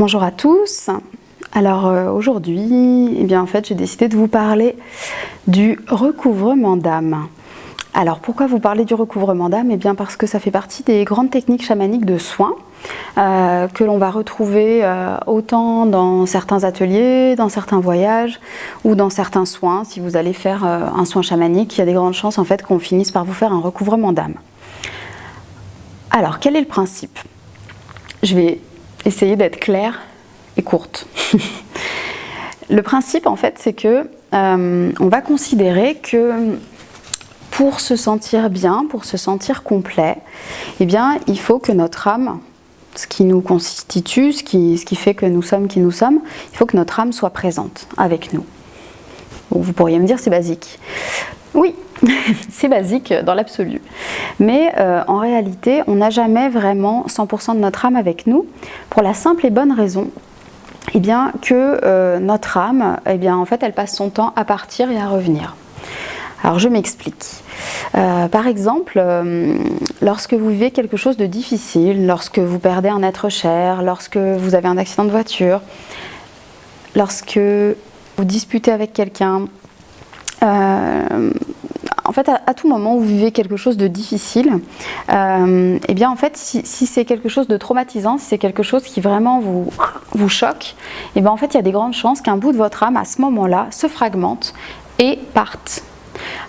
Bonjour à tous. Alors aujourd'hui, en fait, j'ai décidé de vous parler du recouvrement d'âme. Alors pourquoi vous parler du recouvrement d'âme? Eh bien parce que ça fait partie des grandes techniques chamaniques de soins que l'on va retrouver autant dans certains ateliers, dans certains voyages ou dans certains soins. Si vous allez faire un soin chamanique, il y a des grandes chances en fait qu'on finisse par vous faire un recouvrement d'âme. Alors quel est le principe? Je vais essayer d'être claire et courte. Le principe en fait c'est que on va considérer que pour se sentir bien, pour se sentir complet, eh bien il faut que notre âme, ce qui nous constitue, ce qui fait que nous sommes qui nous sommes, il faut que notre âme soit présente avec nous. Bon, vous pourriez me dire c'est basique. Oui, c'est basique dans l'absolu. Mais en réalité, on n'a jamais vraiment 100% de notre âme avec nous pour la simple et bonne raison que notre âme, en fait, elle passe son temps à partir et à revenir. Alors je m'explique. Par exemple, lorsque vous vivez quelque chose de difficile, lorsque vous perdez un être cher, lorsque vous avez un accident de voiture, lorsque vous disputez avec quelqu'un, en fait, à tout moment où vous vivez quelque chose de difficile, en fait, si c'est quelque chose de traumatisant, si c'est quelque chose qui vraiment vous choque, en fait, il y a des grandes chances qu'un bout de votre âme, à ce moment-là, se fragmente et parte.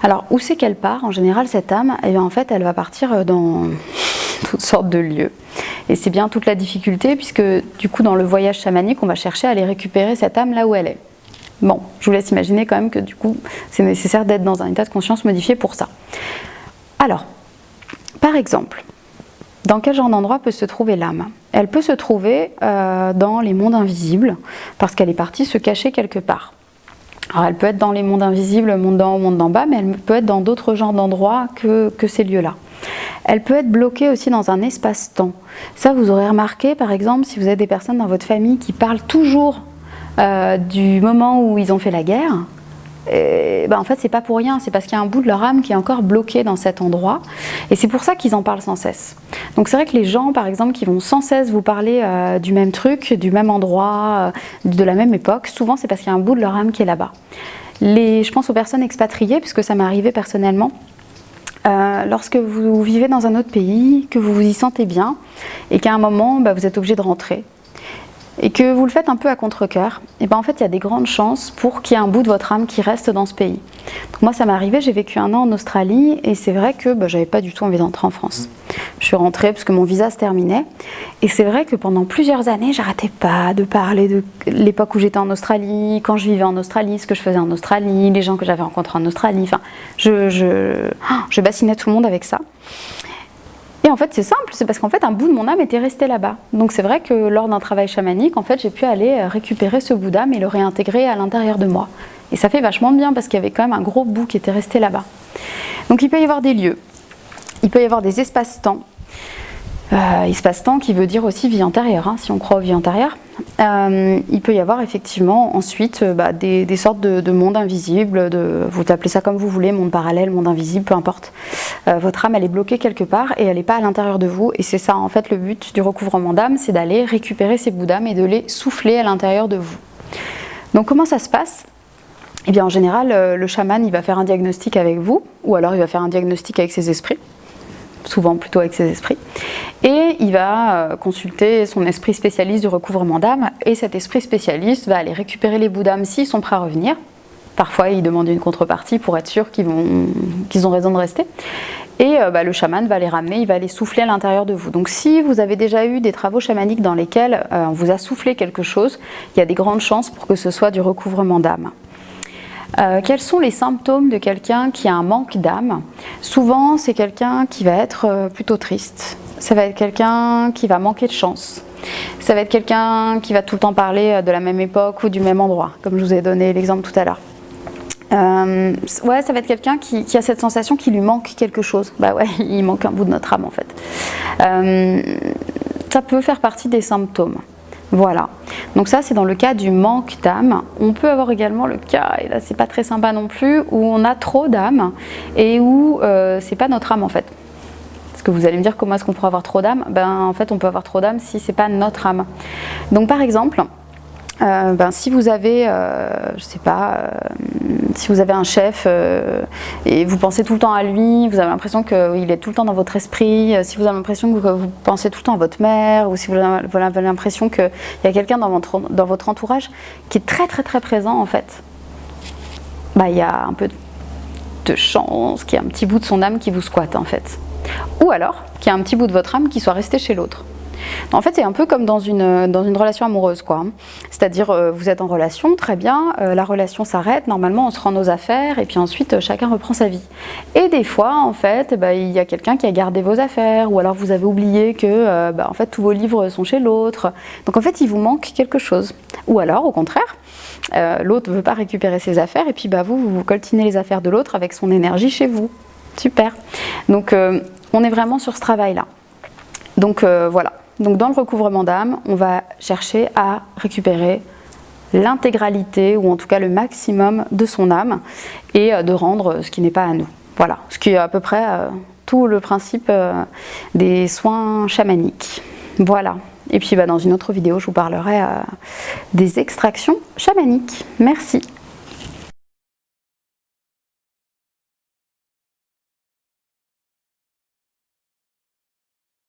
Alors, où c'est qu'elle part? En général, cette âme, en fait, elle va partir dans toutes sortes de lieux. Et c'est bien toute la difficulté, puisque du coup, dans le voyage chamanique, on va chercher à aller récupérer cette âme là où elle est. Bon, je vous laisse imaginer quand même que du coup, c'est nécessaire d'être dans un état de conscience modifié pour ça. Alors, par exemple, dans quel genre d'endroit peut se trouver l'âme? Elle peut se trouver dans les mondes invisibles, parce qu'elle est partie se cacher quelque part. Alors, elle peut être dans les mondes invisibles, le monde d'en haut, le monde d'en bas, mais elle peut être dans d'autres genres d'endroits que ces lieux-là. Elle peut être bloquée aussi dans un espace-temps. Ça, vous aurez remarqué, par exemple, si vous avez des personnes dans votre famille qui parlent toujours du moment où ils ont fait la guerre, en fait c'est pas pour rien, c'est parce qu'il y a un bout de leur âme qui est encore bloqué dans cet endroit et c'est pour ça qu'ils en parlent sans cesse. Donc c'est vrai que les gens par exemple qui vont sans cesse vous parler du même truc, du même endroit, de la même époque, souvent c'est parce qu'il y a un bout de leur âme qui est là-bas. Je pense aux personnes expatriées, puisque ça m'est arrivé personnellement. Lorsque vous vivez dans un autre pays, que vous vous y sentez bien et qu'à un moment vous êtes obligé de rentrer et que vous le faites un peu à contre-cœur, en fait il y a des grandes chances pour qu'il y ait un bout de votre âme qui reste dans ce pays. Donc moi ça m'est arrivé, j'ai vécu 1 an en Australie et c'est vrai que j'avais pas du tout envie d'entrer en France. Je suis rentrée parce que mon visa se terminait et c'est vrai que pendant plusieurs années j'arrêtais pas de parler de l'époque où j'étais en Australie, quand je vivais en Australie, ce que je faisais en Australie, les gens que j'avais rencontrés en Australie, enfin je bassinais tout le monde avec ça. Et en fait c'est simple, c'est parce qu'en fait un bout de mon âme était resté là-bas. Donc c'est vrai que lors d'un travail chamanique, en fait j'ai pu aller récupérer ce bout d'âme et le réintégrer à l'intérieur de moi. Et ça fait vachement bien parce qu'il y avait quand même un gros bout qui était resté là-bas. Donc il peut y avoir des lieux, il peut y avoir des espaces-temps. Espace-temps qui veut dire aussi vie antérieure, si on croit aux vies antérieures. Il peut y avoir effectivement ensuite des sortes de mondes invisibles, vous appelez ça comme vous voulez, monde parallèle, monde invisible, peu importe. Votre âme elle est bloquée quelque part et elle n'est pas à l'intérieur de vous et c'est ça en fait le but du recouvrement d'âme, c'est d'aller récupérer ces bouts d'âme et de les souffler à l'intérieur de vous. Donc comment ça se passe? En général le chaman il va faire un diagnostic avec vous ou alors il va faire un diagnostic avec ses esprits. Souvent plutôt avec ses esprits, et il va consulter son esprit spécialiste du recouvrement d'âme, et cet esprit spécialiste va aller récupérer les bouts d'âme s'ils sont prêts à revenir. Parfois il demande une contrepartie pour être sûr qu'ils ont raison de rester, et le chaman va les ramener, il va les souffler à l'intérieur de vous. Donc si vous avez déjà eu des travaux chamaniques dans lesquels on vous a soufflé quelque chose, il y a des grandes chances pour que ce soit du recouvrement d'âme. Quels sont les symptômes de quelqu'un qui a un manque d'âme? Souvent, c'est quelqu'un qui va être plutôt triste. Ça va être quelqu'un qui va manquer de chance. Ça va être quelqu'un qui va tout le temps parler de la même époque ou du même endroit, comme je vous ai donné l'exemple tout à l'heure. Ça va être quelqu'un qui a cette sensation qu'il lui manque quelque chose. Il manque un bout de notre âme en fait. Ça peut faire partie des symptômes. Voilà, donc ça c'est dans le cas du manque d'âme. On peut avoir également le cas, et là c'est pas très sympa non plus, où on a trop d'âme et où c'est pas notre âme en fait. Parce que vous allez me dire comment est-ce qu'on pourrait avoir trop d'âme. En fait, on peut avoir trop d'âme si c'est pas notre âme. Donc par exemple, si vous avez, je sais pas, si vous avez un chef et vous pensez tout le temps à lui, vous avez l'impression qu'il est tout le temps dans votre esprit, si vous avez l'impression que vous pensez tout le temps à votre mère, ou si vous avez l'impression qu'il y a quelqu'un dans votre entourage qui est très très très présent en fait, il y a un peu de chance qu'il y ait un petit bout de son âme qui vous squatte en fait. Ou alors qu'il y a un petit bout de votre âme qui soit resté chez l'autre. En fait, c'est un peu comme dans une relation amoureuse, quoi. C'est-à-dire, vous êtes en relation, très bien, la relation s'arrête, normalement on se rend nos affaires, et puis ensuite chacun reprend sa vie. Et des fois, en fait, il y a quelqu'un qui a gardé vos affaires, ou alors vous avez oublié que en fait, tous vos livres sont chez l'autre. Donc en fait, il vous manque quelque chose. Ou alors, au contraire, l'autre ne veut pas récupérer ses affaires, et puis vous coltinez les affaires de l'autre avec son énergie chez vous. Super. Donc, on est vraiment sur ce travail-là. Donc, voilà. Donc dans le recouvrement d'âme, on va chercher à récupérer l'intégralité ou en tout cas le maximum de son âme et de rendre ce qui n'est pas à nous. Voilà, ce qui est à peu près tout le principe des soins chamaniques. Voilà. Et puis dans une autre vidéo, je vous parlerai des extractions chamaniques. Merci.